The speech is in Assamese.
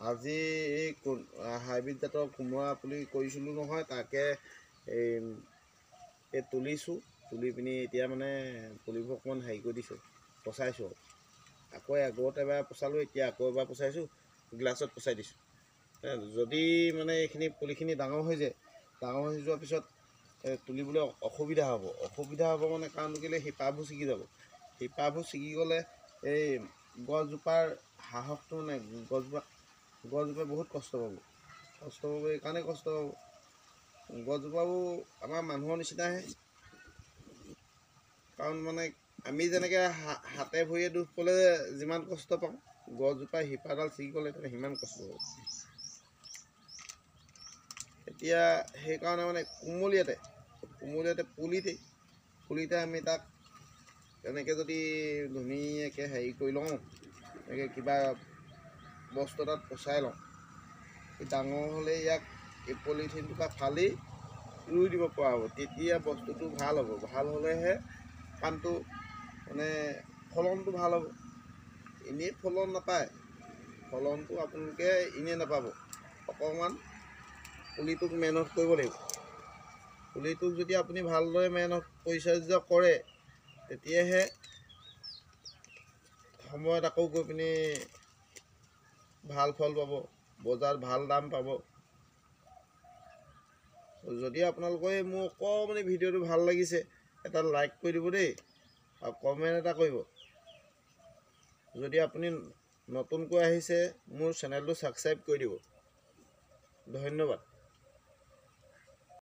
আজি এই হাইব্ৰিড জাতৰ কোমোৰা পুলি কৰিছিলোঁ নহয়, তাকে এই তুলিছোঁ। তুলি পিনি এতিয়া মানে পুলিবোৰ অকণমান হেৰি কৰি দিছোঁ, পচাইছোঁ। আকৌ আগত এবাৰ পচালোঁ, এতিয়া আকৌ এবাৰ পচাইছোঁ, গ্লাছত পচাই দিছোঁ। যদি মানে এইখিনি পুলিখিনি ডাঙৰ হৈ যায়, ডাঙৰ হৈ যোৱাৰ পিছত তুলিবলৈ অসুবিধা হ'ব মানে কাৰণটো কেলৈ শিপাবোৰ ছিগি যাব। শিপাবোৰ ছিগি গ'লে এই গছজোপাৰ সাহসটো মানে গছজোপাই বহুত কষ্ট পাব। এইকাৰণে কষ্ট পাব, গছজোপাবোৰ আমাৰ মানুহৰ নিচিনাহে। কাৰণ মানে আমি যেনেকৈ হাতে ভৰিয়ে দুখ পালে যিমান কষ্ট পাওঁ, গছজোপাই শিপাডাল ছিগি গ'লে সিমান কষ্ট পাব। এতিয়া সেইকাৰণে মানে কুমলীয়াতে পুলিতে আমি তাক এনেকৈ যদি ধুনীয়াকৈ হেৰি কৰি লওঁ, এনেকৈ কিবা বস্তু এটাত পচাই লওঁ, ডাঙৰ হ'লে ইয়াক এই পলিথিনটোৰ পৰা ফালি ৰুই দিব পৰা হ'ব। তেতিয়া বস্তুটো ভাল হ'ব। ভাল হ'লেহে কামটো মানে ফলনটো ভাল হ'ব। এনেই ফলন নাপায়, ফলনটো আপোনালোকে এনেই নাপাব। অকণমান পুলিটোক মেহনত কৰিব লাগিব। পুলিটোক যদি আপুনি ভালদৰে মেহনত পৰিচৰ্যা কৰে, তেতিয়াহে সময়ত আকৌ গৈ পিনি ভাল ফল পাব, বজাৰত ভাল দাম পাব। যদি আপোনালোকৰ এই মোৰ অকণমানি ভিডিঅ'টো ভাল লাগিছে, এটা লাইক কৰি দিব দেই, আৰু কমেণ্ট এটা কৰিব। যদি আপুনি নতুনকৈ আহিছে, মোৰ চেনেলটো ছাবস্ক্ৰাইব কৰি দিব। ধন্যবাদ।